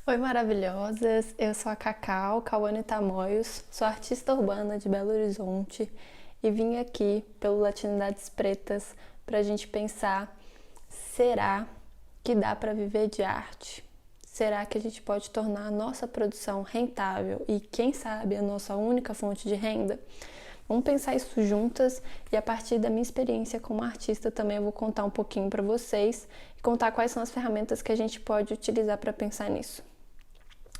Oi, maravilhosas! Eu sou a Cacau Cauane Tamoios, sou artista urbana de Belo Horizonte e vim aqui pelo Latinidades Pretas para a gente pensar: será que dá para viver de arte? Será que a gente pode tornar a nossa produção rentável e, quem sabe, a nossa única fonte de renda? Vamos pensar isso juntas e a partir da minha experiência como artista também eu vou contar um pouquinho para vocês e contar quais são as ferramentas que a gente pode utilizar para pensar nisso.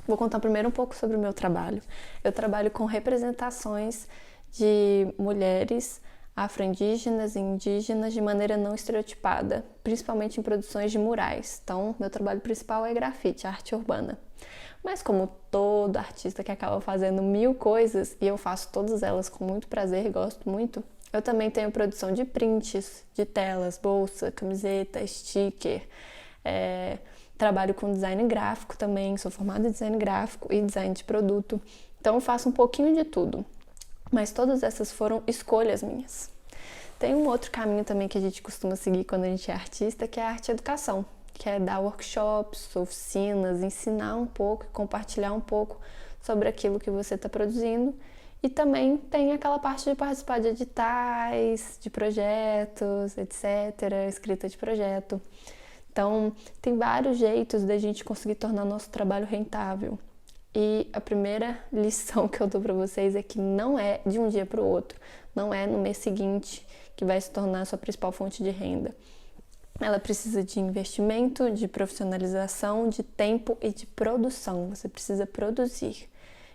Vou contar primeiro um pouco sobre o meu trabalho. Eu trabalho com representações de mulheres afro-indígenas e indígenas de maneira não estereotipada, principalmente em produções de murais. Então, meu trabalho principal é grafite, arte urbana. Mas como todo artista que acaba fazendo mil coisas, e eu faço todas elas com muito prazer e gosto muito, eu também tenho produção de prints, de telas, bolsa, camiseta, sticker, trabalho com design gráfico também, sou formada em design gráfico e design de produto, então eu faço um pouquinho de tudo, mas todas essas foram escolhas minhas. Tem um outro caminho também que a gente costuma seguir quando a gente é artista, que é a arte-educação, que é dar workshops, oficinas, ensinar um pouco e compartilhar um pouco sobre aquilo que você está produzindo. E também tem aquela parte de participar de editais, de projetos, etc., escrita de projeto. Então, tem vários jeitos da gente conseguir tornar nosso trabalho rentável. E a primeira lição que eu dou para vocês é que não é de um dia para o outro, não é no mês seguinte que vai se tornar a sua principal fonte de renda. Ela precisa de investimento, de profissionalização, de tempo e de produção. Você precisa produzir.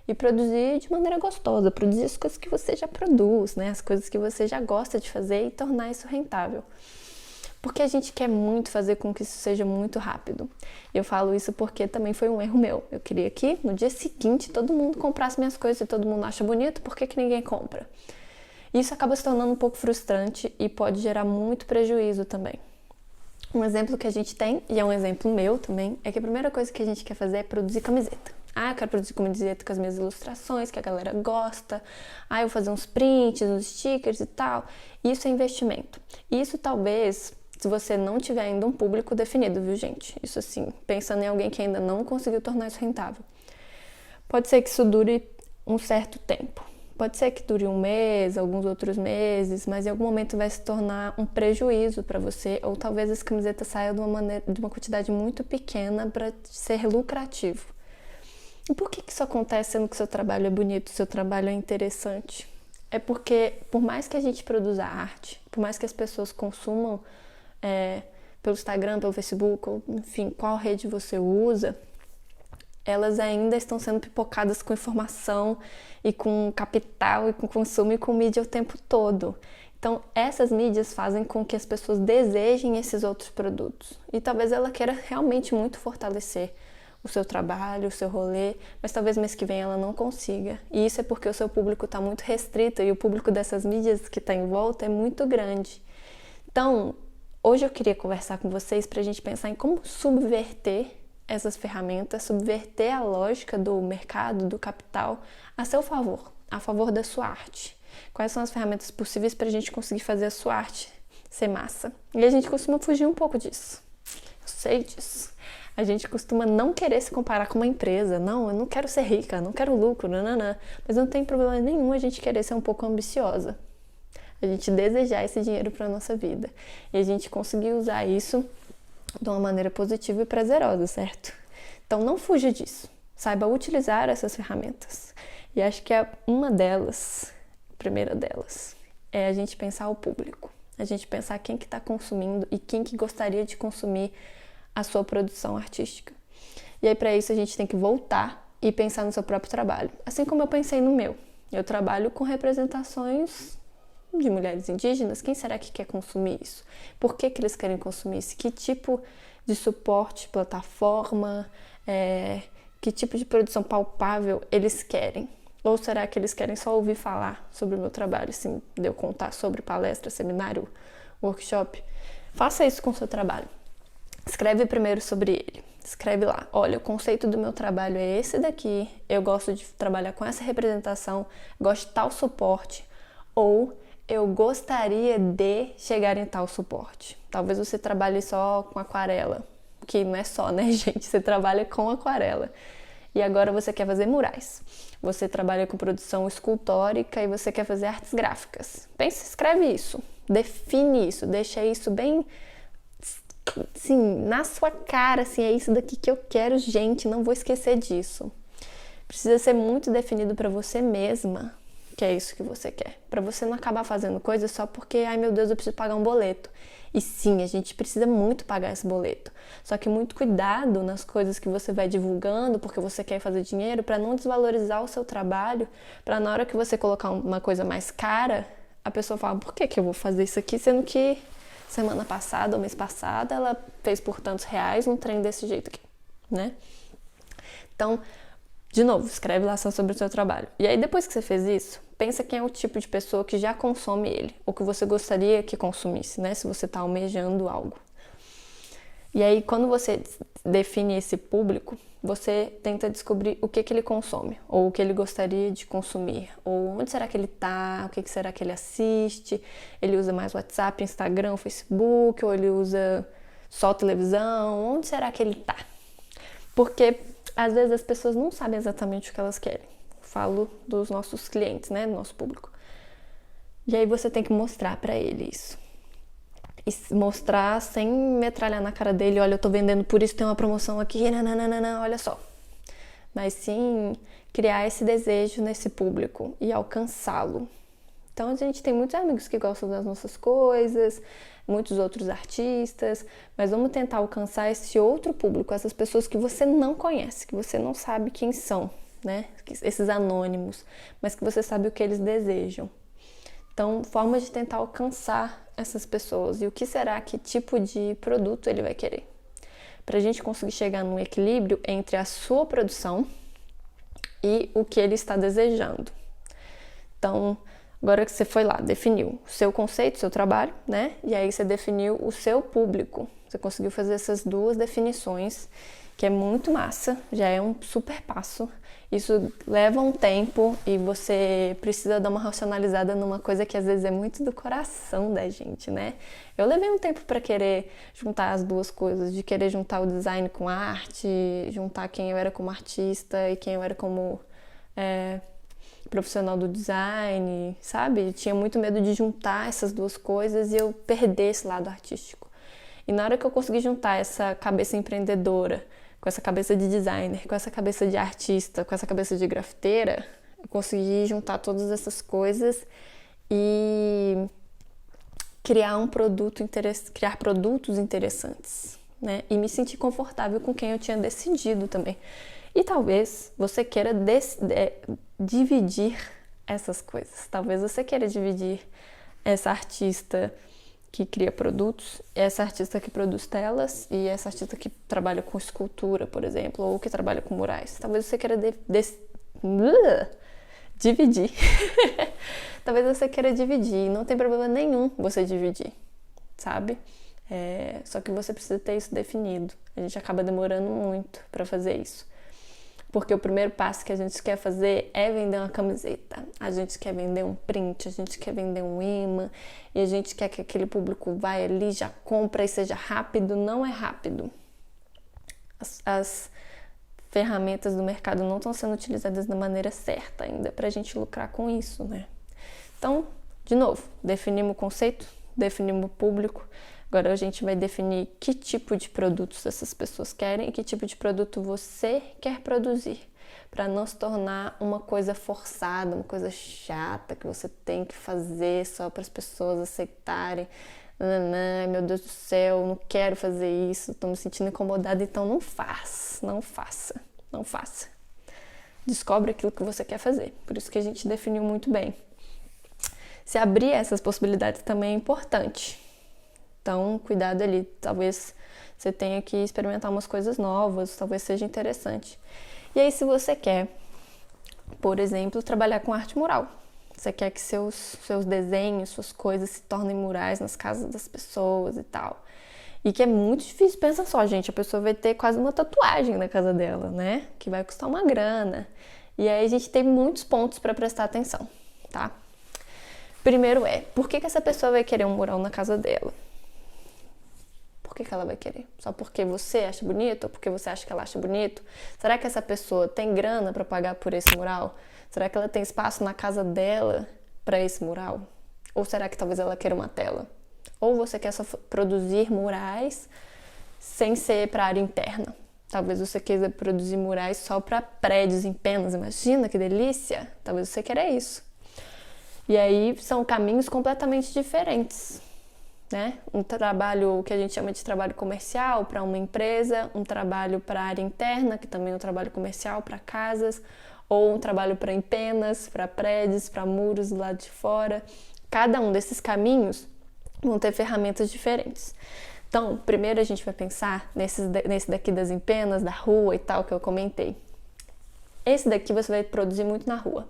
E produzir de maneira gostosa, produzir as coisas que você já produz, né? As coisas que você já gosta de fazer e tornar isso rentável. Porque a gente quer muito fazer com que isso seja muito rápido. Eu falo isso porque também foi um erro meu. Eu queria que no dia seguinte todo mundo comprasse minhas coisas e todo mundo acha bonito, por que ninguém compra? Isso acaba se tornando um pouco frustrante e pode gerar muito prejuízo também. Um exemplo que a gente tem, e é um exemplo meu também, é que a primeira coisa que a gente quer fazer é produzir camiseta. Eu quero produzir camiseta com as minhas ilustrações, que a galera gosta. Eu vou fazer uns prints, uns stickers e tal. Isso é investimento. Isso talvez, se você não tiver ainda um público definido, viu, gente? Isso assim, pensando em alguém que ainda não conseguiu tornar isso rentável. Pode ser que isso dure um certo tempo. Pode ser que dure um mês, alguns outros meses, mas em algum momento vai se tornar um prejuízo para você, ou talvez as camisetas saiam de uma quantidade muito pequena para ser lucrativo. E por que isso acontece sendo que seu trabalho é bonito, seu trabalho é interessante? É porque, por mais que a gente produza arte, por mais que as pessoas consumam pelo Instagram, pelo Facebook, ou, enfim, qual rede você usa, elas ainda estão sendo pipocadas com informação e com capital e com consumo e com mídia o tempo todo. Então, essas mídias fazem com que as pessoas desejem esses outros produtos. E talvez ela queira realmente muito fortalecer o seu trabalho, o seu rolê, mas talvez mês que vem ela não consiga. E isso é porque o seu público está muito restrito e o público dessas mídias que está em volta é muito grande. Então, hoje eu queria conversar com vocês para a gente pensar em como subverter essas ferramentas, subverter a lógica do mercado, do capital, a seu favor, a favor da sua arte. Quais são as ferramentas possíveis para a gente conseguir fazer a sua arte ser massa? E a gente costuma fugir um pouco disso. Eu sei disso. A gente costuma não querer se comparar com uma empresa. Não, eu não quero ser rica, não quero lucro, nananã. Mas não tem problema nenhum a gente querer ser um pouco ambiciosa. A gente desejar esse dinheiro para a nossa vida. E a gente conseguir usar isso de uma maneira positiva e prazerosa, certo? Então não fuja disso. Saiba utilizar essas ferramentas. E acho que uma delas, a primeira delas, é a gente pensar o público. A gente pensar quem que está consumindo e quem que gostaria de consumir a sua produção artística. E aí para isso a gente tem que voltar e pensar no seu próprio trabalho. Assim como eu pensei no meu. Eu trabalho com representações de mulheres indígenas. Quem será que quer consumir isso? Por que eles querem consumir isso? Que tipo de suporte, plataforma, que tipo de produção palpável eles querem? Ou será que eles querem só ouvir falar sobre o meu trabalho, assim, de eu contar sobre palestra, seminário, workshop? Faça isso com o seu trabalho. Escreve primeiro sobre ele. Escreve lá, olha, o conceito do meu trabalho é esse daqui, eu gosto de trabalhar com essa representação, gosto de tal suporte, ou eu gostaria de chegar em tal suporte. Talvez você trabalhe só com aquarela, porque não é só, né, gente? Você trabalha com aquarela. E agora você quer fazer murais. Você trabalha com produção escultórica e você quer fazer artes gráficas. Pensa, escreve isso, define isso, deixa isso bem, assim, na sua cara, assim, é isso daqui que eu quero, gente, não vou esquecer disso. Precisa ser muito definido para você mesma que é isso que você quer. Para você não acabar fazendo coisas só porque, ai meu Deus, eu preciso pagar um boleto. E sim, a gente precisa muito pagar esse boleto. Só que muito cuidado nas coisas que você vai divulgando, porque você quer fazer dinheiro, para não desvalorizar o seu trabalho, para na hora que você colocar uma coisa mais cara, a pessoa fala, por que eu vou fazer isso aqui, sendo que semana passada ou mês passado ela fez por tantos reais um trem desse jeito aqui, né? Então, de novo, escreve lá só sobre o seu trabalho. E aí, depois que você fez isso, pensa quem é o tipo de pessoa que já consome ele, ou que você gostaria que consumisse, né? Se você está almejando algo. E aí, quando você define esse público, você tenta descobrir o que ele consome, ou o que ele gostaria de consumir, ou onde será que ele está, o que será que ele assiste, ele usa mais WhatsApp, Instagram, Facebook, ou ele usa só televisão, onde será que ele está? Porque às vezes as pessoas não sabem exatamente o que elas querem. Falo dos nossos clientes, né, do nosso público. E aí você tem que mostrar pra ele isso. E mostrar sem metralhar na cara dele, olha, eu tô vendendo por isso, tem uma promoção aqui, nananana, olha só. Mas sim criar esse desejo nesse público e alcançá-lo. Então a gente tem muitos amigos que gostam das nossas coisas, muitos outros artistas, mas vamos tentar alcançar esse outro público, essas pessoas que você não conhece, que você não sabe quem são, né? Esses anônimos, mas que você sabe o que eles desejam. Então, formas de tentar alcançar essas pessoas e o que será, que tipo de produto ele vai querer. Para a gente conseguir chegar num equilíbrio entre a sua produção e o que ele está desejando. Então, agora que você foi lá, definiu o seu conceito, o seu trabalho, né? E aí você definiu o seu público. Você conseguiu fazer essas duas definições, que é muito massa, já é um super passo. Isso leva um tempo e você precisa dar uma racionalizada numa coisa que às vezes é muito do coração da gente, né? Eu levei um tempo para querer juntar as duas coisas, de querer juntar o design com a arte, juntar quem eu era como artista e quem eu era como profissional do design, sabe? Eu tinha muito medo de juntar essas duas coisas e eu perder esse lado artístico. E na hora que eu consegui juntar essa cabeça empreendedora com essa cabeça de designer, com essa cabeça de artista, com essa cabeça de grafiteira, eu consegui juntar todas essas coisas e criar criar produtos interessantes, né? E me sentir confortável com quem eu tinha decidido também. E talvez você queira dividir essas coisas. Talvez você queira dividir essa artista que cria produtos, essa artista que produz telas e essa artista que trabalha com escultura, por exemplo, ou que trabalha com murais. Talvez você queira dividir. Talvez você queira dividir. Não tem problema nenhum você dividir, sabe? Só que você precisa ter isso definido. A gente acaba demorando muito para fazer isso. Porque o primeiro passo que a gente quer fazer é vender uma camiseta. A gente quer vender um print, a gente quer vender um imã. E a gente quer que aquele público vá ali, já compra e seja rápido. Não é rápido. As ferramentas do mercado não estão sendo utilizadas da maneira certa ainda para a gente lucrar com isso, né? Então, de novo, definimos o conceito, definimos o público. Agora a gente vai definir que tipo de produtos essas pessoas querem e que tipo de produto você quer produzir, para não se tornar uma coisa forçada, uma coisa chata que você tem que fazer só para as pessoas aceitarem. Ai, meu Deus do céu, não quero fazer isso, estou me sentindo incomodada, então não faça. Descobre aquilo que você quer fazer, por isso que a gente definiu muito bem. Se abrir essas possibilidades também é importante. Então, cuidado ali, talvez você tenha que experimentar umas coisas novas, talvez seja interessante. E aí, se você quer, por exemplo, trabalhar com arte mural, você quer que seus desenhos, suas coisas se tornem murais nas casas das pessoas e tal. E que é muito difícil, pensa só, gente, a pessoa vai ter quase uma tatuagem na casa dela, né? Que vai custar uma grana. E aí a gente tem muitos pontos para prestar atenção, tá? Primeiro por que essa pessoa vai querer um mural na casa dela? Por que ela vai querer? Só porque você acha bonito ou porque você acha que ela acha bonito? Será que essa pessoa tem grana para pagar por esse mural? Será que ela tem espaço na casa dela para esse mural? Ou será que talvez ela queira uma tela? Ou você quer só produzir murais sem ser para a área interna? Talvez você queira produzir murais só para prédios em penas. Imagina que delícia! Talvez você queira isso. E aí são caminhos completamente diferentes, né? Um trabalho que a gente chama de trabalho comercial para uma empresa, um trabalho para a área interna, que também é um trabalho comercial para casas, ou um trabalho para empenas, para prédios, para muros do lado de fora. Cada um desses caminhos vão ter ferramentas diferentes. Então, primeiro a gente vai pensar nesse daqui das empenas, da rua e tal, que eu comentei. Esse daqui você vai produzir muito na rua.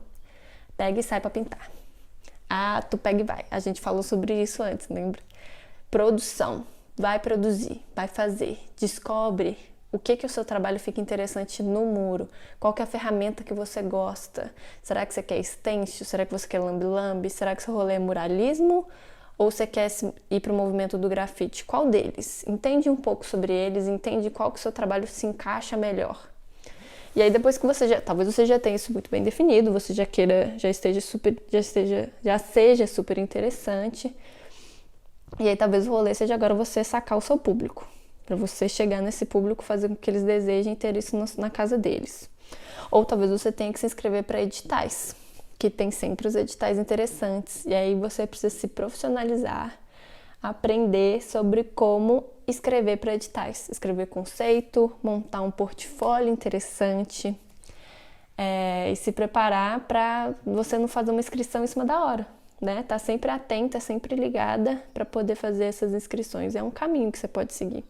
Pega e sai para pintar. Ah, tu pega e vai. A gente falou sobre isso antes, lembra? Produção. Vai produzir, vai fazer. Descobre o que o seu trabalho fica interessante no muro. Qual que é a ferramenta que você gosta? Será que você quer stencil? Será que você quer lambe-lambe? Será que seu rolê é muralismo? Ou você quer ir para o movimento do grafite? Qual deles? Entende um pouco sobre eles, entende qual que o seu trabalho se encaixa melhor. E aí depois que talvez você já tenha isso muito bem definido, você já seja super interessante. E aí talvez o rolê seja agora você sacar o seu público, para você chegar nesse público, fazer com que eles desejem ter isso na casa deles. Ou talvez você tenha que se inscrever para editais, que tem sempre os editais interessantes. E aí você precisa se profissionalizar, aprender sobre como escrever para editais, escrever conceito, montar um portfólio interessante e se preparar para você não fazer uma inscrição em cima da hora, né? Tá sempre atenta, sempre ligada para poder fazer essas inscrições. É um caminho que você pode seguir.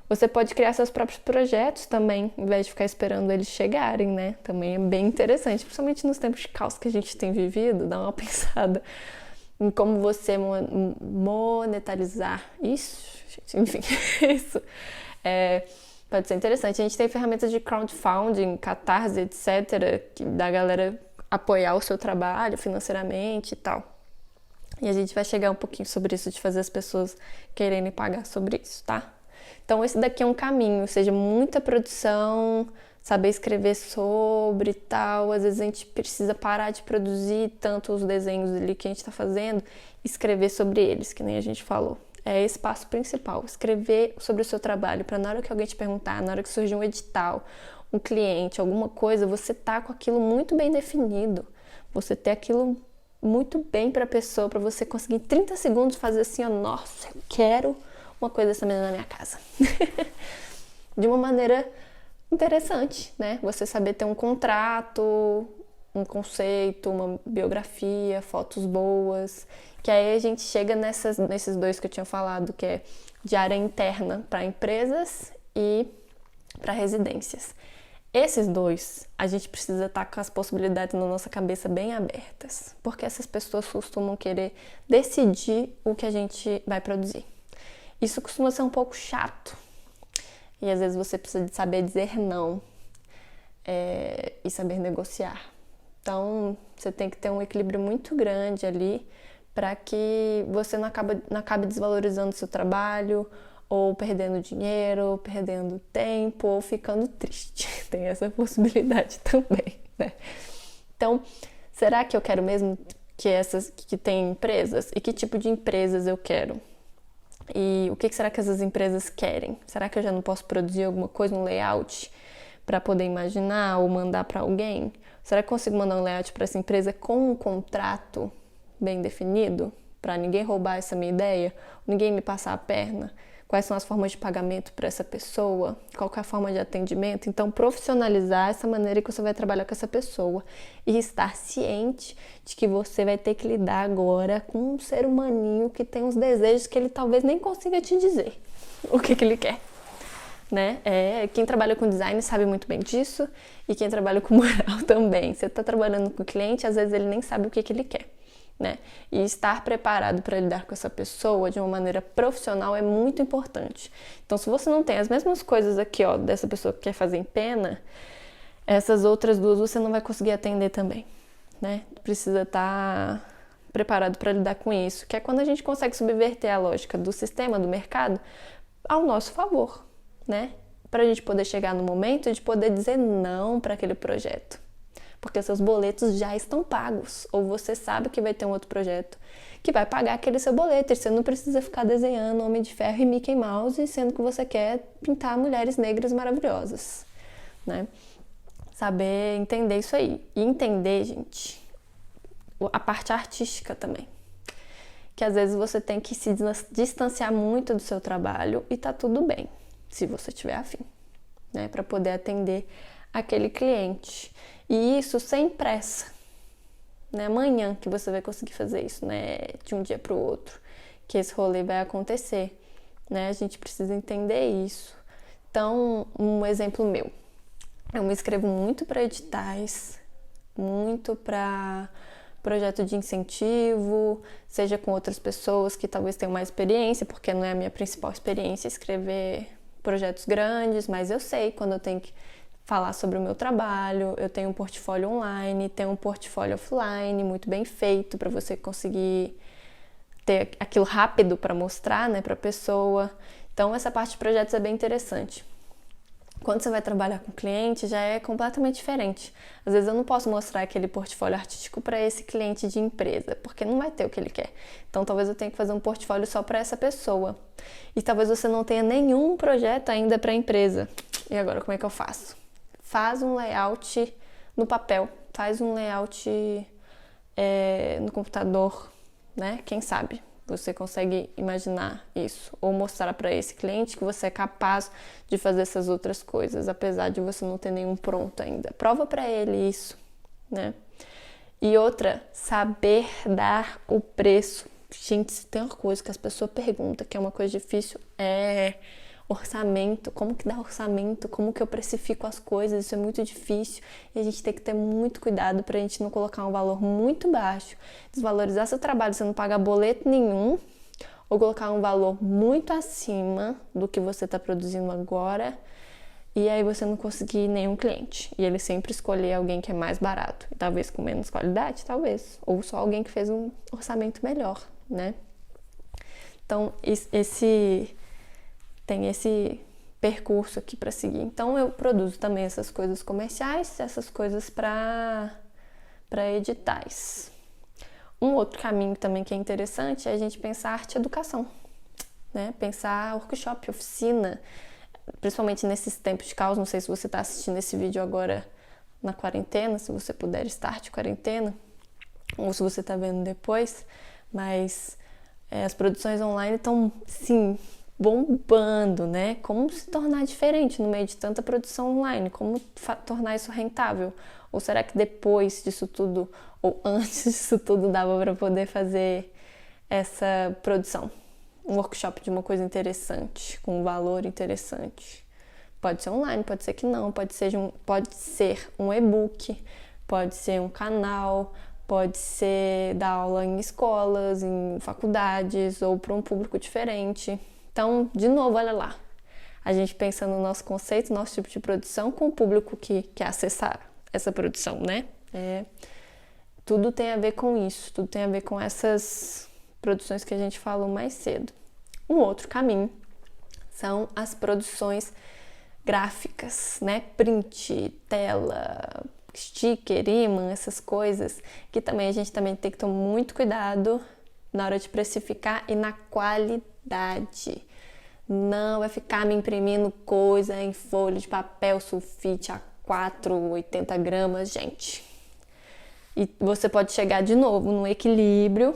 Você pode criar seus próprios projetos também, em vez de ficar esperando eles chegarem, né? Também é bem interessante, principalmente nos tempos de caos que a gente tem vivido, dá uma pensada em como você monetarizar isso, gente, enfim, isso pode ser interessante. A gente tem ferramentas de crowdfunding, Catarse, etc., que dá a galera apoiar o seu trabalho financeiramente e tal. E a gente vai chegar um pouquinho sobre isso, de fazer as pessoas quererem pagar sobre isso, tá? Então esse daqui é um caminho, ou seja, muita produção, saber escrever sobre e tal. Às vezes a gente precisa parar de produzir tanto os desenhos ali que a gente está fazendo, escrever sobre eles, que nem a gente falou. É esse passo principal, escrever sobre o seu trabalho, para na hora que alguém te perguntar, na hora que surgir um edital, um cliente, alguma coisa, você tá com aquilo muito bem definido, você ter aquilo muito bem para a pessoa, para você conseguir em 30 segundos fazer assim, ó, nossa, eu quero uma coisa dessa menina na minha casa. De uma maneira interessante, né? Você saber ter um contrato, um conceito, uma biografia, fotos boas, que aí a gente chega nesses dois que eu tinha falado, que é de área interna para empresas e para residências. Esses dois, a gente precisa estar com as possibilidades na nossa cabeça bem abertas, porque essas pessoas costumam querer decidir o que a gente vai produzir. Isso costuma ser um pouco chato, e às vezes você precisa de saber dizer não e saber negociar. Então, você tem que ter um equilíbrio muito grande ali para que você não acabe desvalorizando o seu trabalho, ou perdendo dinheiro, perdendo tempo, ou ficando triste. Tem essa possibilidade também, né? Então, será que eu quero mesmo que tem empresas? E que tipo de empresas eu quero? E o que será que essas empresas querem? Será que eu já não posso produzir alguma coisa, um layout, para poder imaginar ou mandar para alguém? Será que eu consigo mandar um layout para essa empresa com um contrato bem definido, para ninguém roubar essa minha ideia, ninguém me passar a perna? Quais são as formas de pagamento para essa pessoa? Qual que é a forma de atendimento? Então, profissionalizar essa maneira que você vai trabalhar com essa pessoa e estar ciente de que você vai ter que lidar agora com um ser humaninho que tem uns desejos que ele talvez nem consiga te dizer o que ele quer, né? Quem trabalha com design sabe muito bem disso, e quem trabalha com mural também. Você está trabalhando com o cliente, às vezes ele nem sabe o que ele quer, né? E estar preparado para lidar com essa pessoa de uma maneira profissional é muito importante. Então, se você não tem as mesmas coisas aqui, ó, dessa pessoa que quer fazer em pena, essas outras duas você não vai conseguir atender também, né? Precisa estar preparado para lidar com isso, que é quando a gente consegue subverter a lógica do sistema, do mercado, ao nosso favor, né? Para a gente poder chegar no momento de poder dizer não para aquele projeto. Porque seus boletos já estão pagos. Ou você sabe que vai ter um outro projeto que vai pagar aquele seu boleto. E você não precisa ficar desenhando Homem de Ferro e Mickey Mouse, sendo que você quer pintar mulheres negras maravilhosas, né? Saber entender isso aí. E entender, gente, a parte artística também. Que às vezes você tem que se distanciar muito do seu trabalho e tá tudo bem, se você tiver afim, né? Para poder atender aquele cliente. E isso sem pressa. Não é amanhã que você vai conseguir fazer isso, né? De um dia para o outro, que esse rolê vai acontecer, né? A gente precisa entender isso. Então, um exemplo meu. Eu me inscrevo muito para editais, muito para projeto de incentivo, seja com outras pessoas que talvez tenham mais experiência, porque não é a minha principal experiência escrever projetos grandes, mas eu sei quando eu tenho que falar sobre o meu trabalho. Eu tenho um portfólio online, tenho um portfólio offline muito bem feito para você conseguir ter aquilo rápido para mostrar, né, para a pessoa. Então essa parte de projetos é bem interessante. Quando você vai trabalhar com cliente, já é completamente diferente. Às vezes eu não posso mostrar aquele portfólio artístico para esse cliente de empresa, porque não vai ter o que ele quer. Então talvez eu tenha que fazer um portfólio só para essa pessoa. E talvez você não tenha nenhum projeto ainda para a empresa. E agora, como é que eu faço? Faz um layout no papel, faz um layout no computador, né? Quem sabe você consegue imaginar isso, ou mostrar para esse cliente que você é capaz de fazer essas outras coisas, apesar de você não ter nenhum pronto ainda. Prova para ele isso, né? E outra, saber dar o preço. Gente, se tem uma coisa que as pessoas perguntam, que é uma coisa difícil, é orçamento. Como que dá orçamento? Como que eu precifico as coisas? Isso é muito difícil e a gente tem que ter muito cuidado pra gente não colocar um valor muito baixo, desvalorizar seu trabalho, você não pagar boleto nenhum, ou colocar um valor muito acima do que você está produzindo agora e aí você não conseguir nenhum cliente. E ele sempre escolher alguém que é mais barato, e talvez com menos qualidade, talvez, ou só alguém que fez um orçamento melhor, né? Então, tem esse percurso aqui para seguir. Então eu produzo também essas coisas comerciais, essas coisas para editais. Um outro caminho também que é interessante é a gente pensar arte e educação, né? Pensar workshop, oficina, principalmente nesses tempos de caos. Não sei se você está assistindo esse vídeo agora na quarentena, se você puder estar de quarentena, ou se você está vendo depois, mas as produções online estão, sim, bombando, né? Como se tornar diferente no meio de tanta produção online? Como tornar isso rentável? Ou será que depois disso tudo, ou antes disso tudo, dava para poder fazer essa produção? Um workshop de uma coisa interessante, com um valor interessante. Pode ser online, pode ser que não, pode ser um e-book, pode ser um canal, pode ser dar aula em escolas, em faculdades, ou para um público diferente. Então, de novo, olha lá, a gente pensa no nosso conceito, nosso tipo de produção com o público que quer acessar essa produção, né? Tudo tem a ver com isso, tudo tem a ver com essas produções que a gente falou mais cedo. Um outro caminho são as produções gráficas, né? Print, tela, sticker, imã, essas coisas, que também a gente também tem que tomar muito cuidado na hora de precificar e na qualidade. Não vai ficar me imprimindo coisa em folha de papel sulfite A4, 80 gramas, gente. E você pode chegar de novo num equilíbrio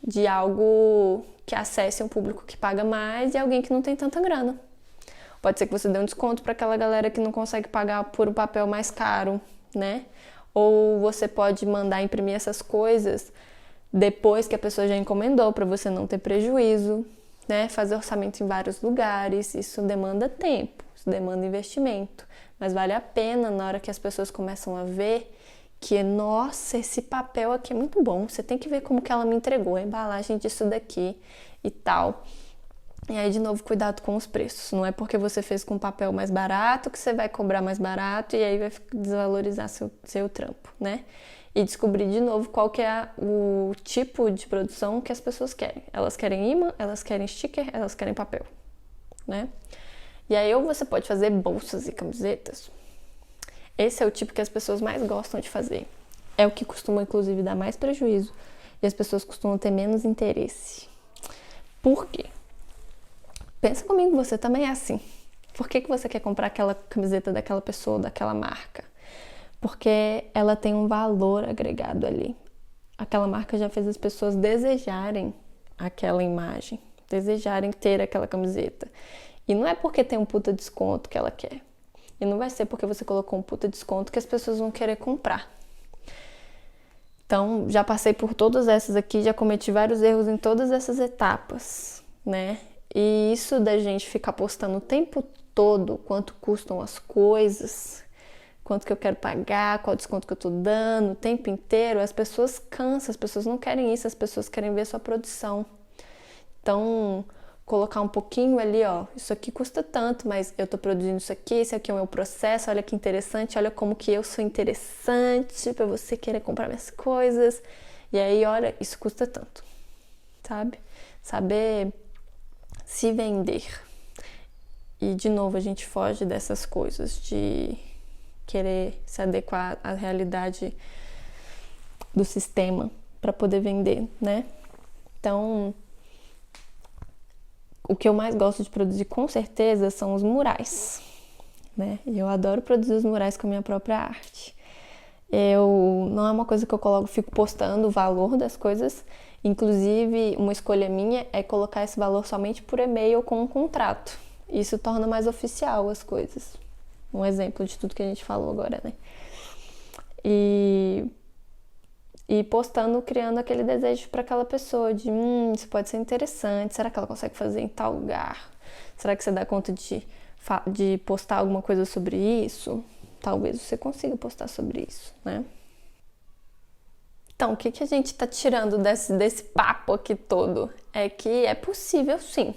de algo que acesse um público que paga mais e alguém que não tem tanta grana. Pode ser que você dê um desconto para aquela galera que não consegue pagar por um papel mais caro, né? Ou você pode mandar imprimir essas coisas depois que a pessoa já encomendou, para você não ter prejuízo, né? Fazer orçamento em vários lugares, isso demanda tempo, isso demanda investimento, mas vale a pena na hora que as pessoas começam a ver que, nossa, esse papel aqui é muito bom, você tem que ver como que ela me entregou, a embalagem disso daqui e tal. E aí, de novo, cuidado com os preços. Não é porque você fez com papel mais barato que você vai cobrar mais barato e aí vai desvalorizar seu trampo, né? E descobrir de novo qual que é o tipo de produção que as pessoas querem. Elas querem imã, elas querem sticker, elas querem papel. né? E aí, ou você pode fazer bolsas e camisetas. Esse é o tipo que as pessoas mais gostam de fazer. É o que costuma, inclusive, dar mais prejuízo. E as pessoas costumam ter menos interesse. Por quê? Pensa comigo, você também é assim. Por que você quer comprar aquela camiseta daquela pessoa, daquela marca? Porque ela tem um valor agregado ali. Aquela marca já fez as pessoas desejarem aquela imagem, desejarem ter aquela camiseta. E não é porque tem um puta desconto que ela quer. E não vai ser porque você colocou um puta desconto que as pessoas vão querer comprar. Então, já passei por todas essas aqui, já cometi vários erros em todas essas etapas, né? E isso da gente ficar postando o tempo todo quanto custam as coisas, quanto que eu quero pagar, qual desconto que eu tô dando, o tempo inteiro, as pessoas cansam, as pessoas não querem isso, as pessoas querem ver sua produção. Então, colocar um pouquinho ali, ó, isso aqui custa tanto, mas eu tô produzindo isso aqui, esse aqui é o meu processo, olha que interessante, olha como que eu sou interessante pra você querer comprar minhas coisas. E aí, olha, isso custa tanto, sabe? Saber se vender. E, de novo, a gente foge dessas coisas de querer se adequar à realidade do sistema para poder vender, né? Então, o que eu mais gosto de produzir, com certeza, são os murais, né? E eu adoro produzir os murais com a minha própria arte. Não é uma coisa que eu coloco, fico postando o valor das coisas. Inclusive, uma escolha minha é colocar esse valor somente por e-mail com um contrato. Isso torna mais oficial as coisas. Um exemplo de tudo que a gente falou agora, né? E postando, criando aquele desejo para aquela pessoa de isso pode ser interessante, será que ela consegue fazer em tal lugar? Será que você dá conta de postar alguma coisa sobre isso? Talvez você consiga postar sobre isso, né? Então, o que a gente está tirando desse papo aqui todo? É que é possível sim.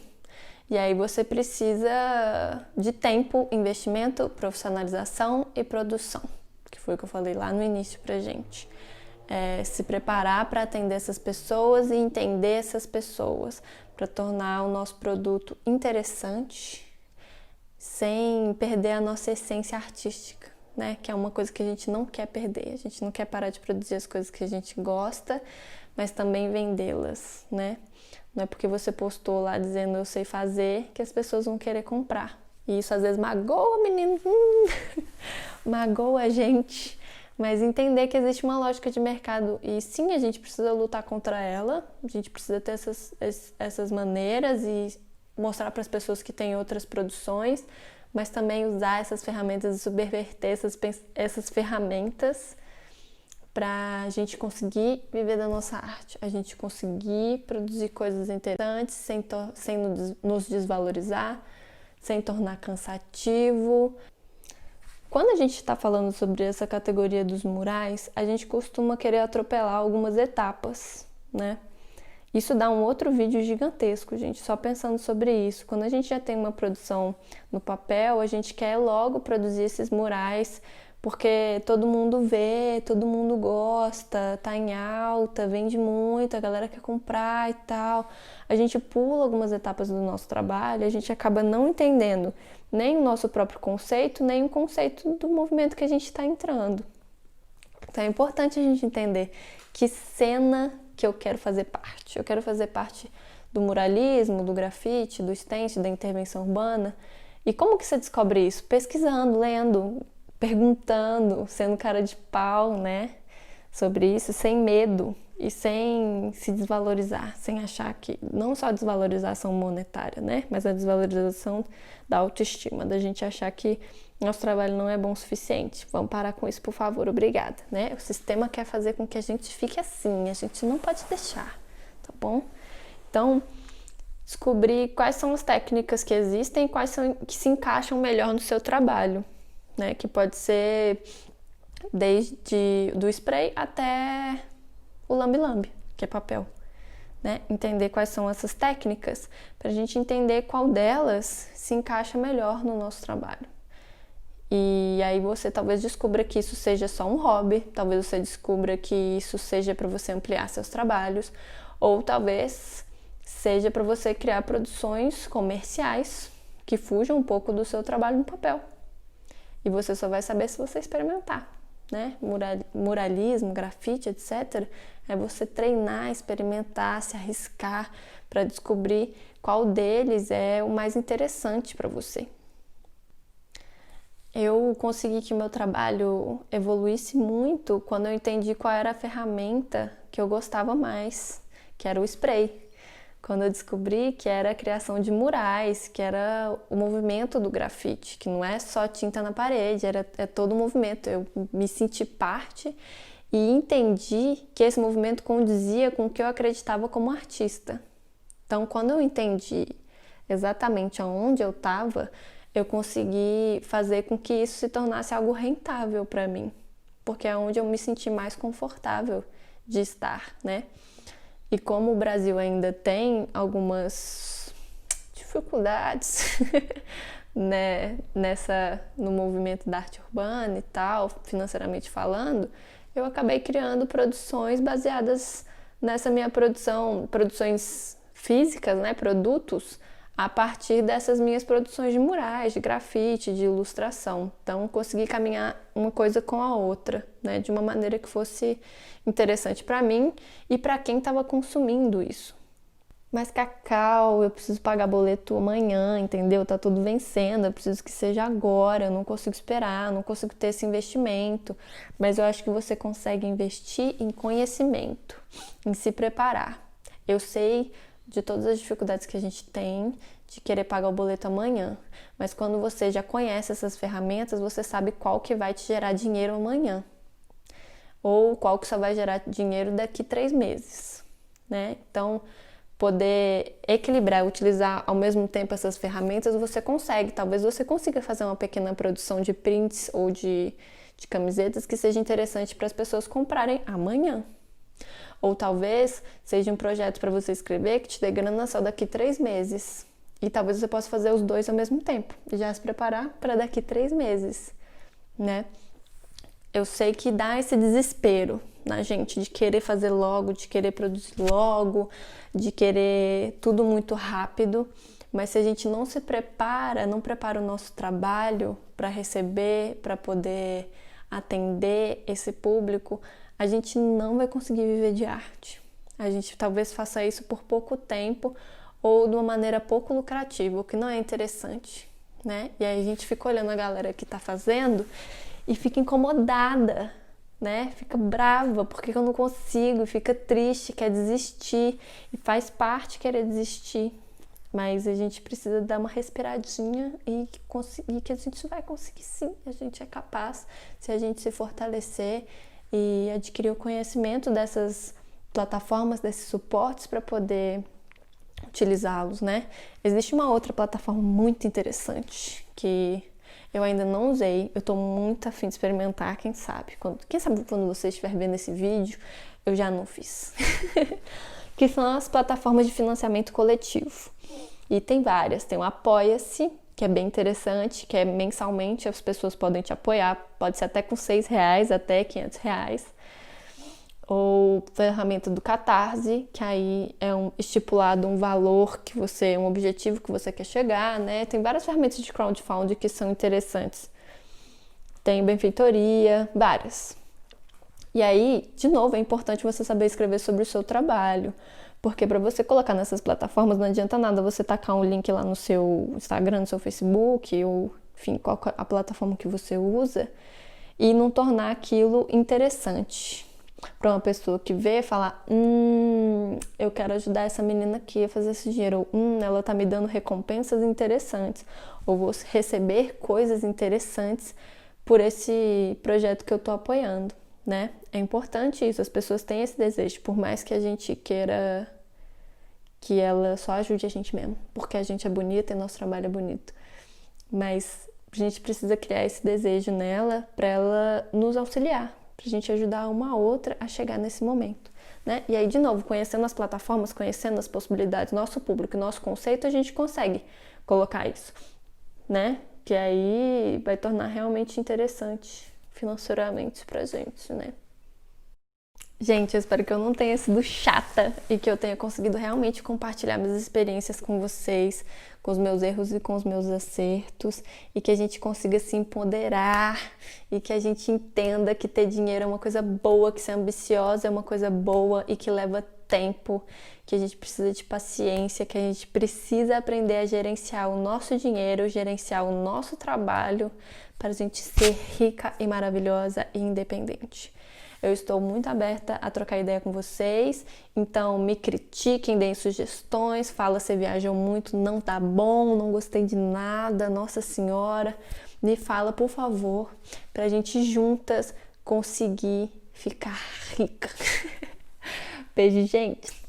E aí você precisa de tempo, investimento, profissionalização e produção, que foi o que eu falei lá no início pra gente. Se preparar para atender essas pessoas e entender essas pessoas, para tornar o nosso produto interessante, sem perder a nossa essência artística, né? Que é uma coisa que a gente não quer perder. A gente não quer parar de produzir as coisas que a gente gosta, mas também vendê-las, né? Não é porque você postou lá dizendo eu sei fazer que as pessoas vão querer comprar. E isso às vezes magoa, menino. Magoa a gente. Mas entender que existe uma lógica de mercado e sim, a gente precisa lutar contra ela, a gente precisa ter essas maneiras e mostrar para as pessoas que tem outras produções, mas também usar essas ferramentas e subverter essas ferramentas para a gente conseguir viver da nossa arte, a gente conseguir produzir coisas interessantes sem nos desvalorizar, sem tornar cansativo. Quando a gente está falando sobre essa categoria dos murais, a gente costuma querer atropelar algumas etapas, né? Isso dá um outro vídeo gigantesco, gente, só pensando sobre isso. Quando a gente já tem uma produção no papel, a gente quer logo produzir esses murais, porque todo mundo vê, todo mundo gosta, tá em alta, vende muito, a galera quer comprar e tal. A gente pula algumas etapas do nosso trabalho, a gente acaba não entendendo nem o nosso próprio conceito, nem o conceito do movimento que a gente está entrando. Então é importante a gente entender que cena que eu quero fazer parte. Eu quero fazer parte do muralismo, do grafite, do stencil, da intervenção urbana. E como que você descobre isso? Pesquisando, lendo, perguntando, sendo cara de pau, né? Sobre isso, sem medo e sem se desvalorizar, sem achar que não só a desvalorização monetária, né? Mas a desvalorização da autoestima, da gente achar que nosso trabalho não é bom o suficiente. Vamos parar com isso, por favor, obrigada, né? O sistema quer fazer com que a gente fique assim, a gente não pode deixar, tá bom? Então, descobrir quais são as técnicas que existem e quais são que se encaixam melhor no seu trabalho, né? Que pode ser desde do spray até o lambe-lambe, que é papel, né? Entender quais são essas técnicas para a gente entender qual delas se encaixa melhor no nosso trabalho. E aí você talvez descubra que isso seja só um hobby, talvez você descubra que isso seja para você ampliar seus trabalhos, ou talvez seja para você criar produções comerciais que fujam um pouco do seu trabalho no papel. E você só vai saber se você experimentar, né? Muralismo, grafite, etc. É você treinar, experimentar, se arriscar para descobrir qual deles é o mais interessante para você. Eu consegui que o meu trabalho evoluísse muito quando eu entendi qual era a ferramenta que eu gostava mais, que era o spray. Quando eu descobri que era a criação de murais, que era o movimento do grafite, que não é só tinta na parede, é todo o movimento. Eu me senti parte e entendi que esse movimento condizia com o que eu acreditava como artista. Então, quando eu entendi exatamente aonde eu estava, eu consegui fazer com que isso se tornasse algo rentável para mim, porque é onde eu me senti mais confortável de estar, né? E como o Brasil ainda tem algumas dificuldades né, no movimento da arte urbana e tal, financeiramente falando, eu acabei criando produções baseadas nessa minha produções físicas, né, produtos, a partir dessas minhas produções de murais, de grafite, de ilustração. Então, consegui caminhar uma coisa com a outra, né, de uma maneira que fosse interessante para mim e para quem estava consumindo isso. Mas Cacau, eu preciso pagar boleto amanhã, entendeu? Tá tudo vencendo, eu preciso que seja agora, eu não consigo esperar, eu não consigo ter esse investimento. Mas eu acho que você consegue investir em conhecimento, em se preparar. Eu sei de todas as dificuldades que a gente tem de querer pagar o boleto amanhã, mas quando você já conhece essas ferramentas, você sabe qual que vai te gerar dinheiro amanhã, ou qual que só vai gerar dinheiro daqui 3 meses, né? Então, poder equilibrar, utilizar ao mesmo tempo essas ferramentas, você consegue. Talvez você consiga fazer uma pequena produção de prints ou de camisetas que seja interessante para as pessoas comprarem amanhã. Ou talvez seja um projeto para você escrever que te dê grana só daqui 3 meses. E talvez você possa fazer os dois ao mesmo tempo e já se preparar para daqui 3 meses, né? Eu sei que dá esse desespero na gente de querer fazer logo, de querer produzir logo, de querer tudo muito rápido, mas se a gente não se prepara, não prepara o nosso trabalho para receber, para poder atender esse público, a gente não vai conseguir viver de arte. A gente talvez faça isso por pouco tempo ou de uma maneira pouco lucrativa, o que não é interessante, né? E aí a gente fica olhando a galera que tá fazendo e fica incomodada, né? Fica brava porque eu não consigo, fica triste, quer desistir e faz parte querer desistir. Mas a gente precisa dar uma respiradinha e conseguir que a gente vai conseguir sim, a gente é capaz se a gente se fortalecer e adquirir o conhecimento dessas plataformas, desses suportes para poder utilizá-los, né? Existe uma outra plataforma muito interessante que eu ainda não usei, eu tô muito afim de experimentar, quem sabe quando você estiver vendo esse vídeo, eu já não fiz. Que são as plataformas de financiamento coletivo. E tem várias, tem o Apoia-se, que é bem interessante, que é mensalmente, as pessoas podem te apoiar, pode ser até com R$6, até R$500. Ou ferramenta do Catarse, que aí é estipulado um valor um objetivo que você quer chegar, né? Tem várias ferramentas de crowdfunding que são interessantes. Tem benfeitoria, várias. E aí, de novo, é importante você saber escrever sobre o seu trabalho, porque para você colocar nessas plataformas não adianta nada você tacar um link lá no seu Instagram, no seu Facebook, ou enfim, qual a plataforma que você usa, e não tornar aquilo interessante para uma pessoa que vê e falar, eu quero ajudar essa menina aqui a fazer esse dinheiro, ou ela tá me dando recompensas interessantes, ou vou receber coisas interessantes por esse projeto que eu tô apoiando, né? É importante isso, as pessoas têm esse desejo, por mais que a gente queira que ela só ajude a gente mesmo, porque a gente é bonita e nosso trabalho é bonito, mas a gente precisa criar esse desejo nela para ela nos auxiliar, pra gente ajudar uma a outra a chegar nesse momento, né? E aí, de novo, conhecendo as plataformas, conhecendo as possibilidades, nosso público, nosso conceito, a gente consegue colocar isso, né? Que aí vai tornar realmente interessante financeiramente pra gente, né? Gente, eu espero que eu não tenha sido chata e que eu tenha conseguido realmente compartilhar minhas experiências com vocês, com os meus erros e com os meus acertos, e que a gente consiga se empoderar e que a gente entenda que ter dinheiro é uma coisa boa, que ser ambiciosa é uma coisa boa e que leva tempo, que a gente precisa de paciência, que a gente precisa aprender a gerenciar o nosso dinheiro, gerenciar o nosso trabalho para a gente ser rica e maravilhosa e independente. Eu estou muito aberta a trocar ideia com vocês, então me critiquem, deem sugestões, fala se viajam muito, não tá bom, não gostei de nada, nossa senhora, me fala por favor, pra gente juntas conseguir ficar rica. Beijo, gente!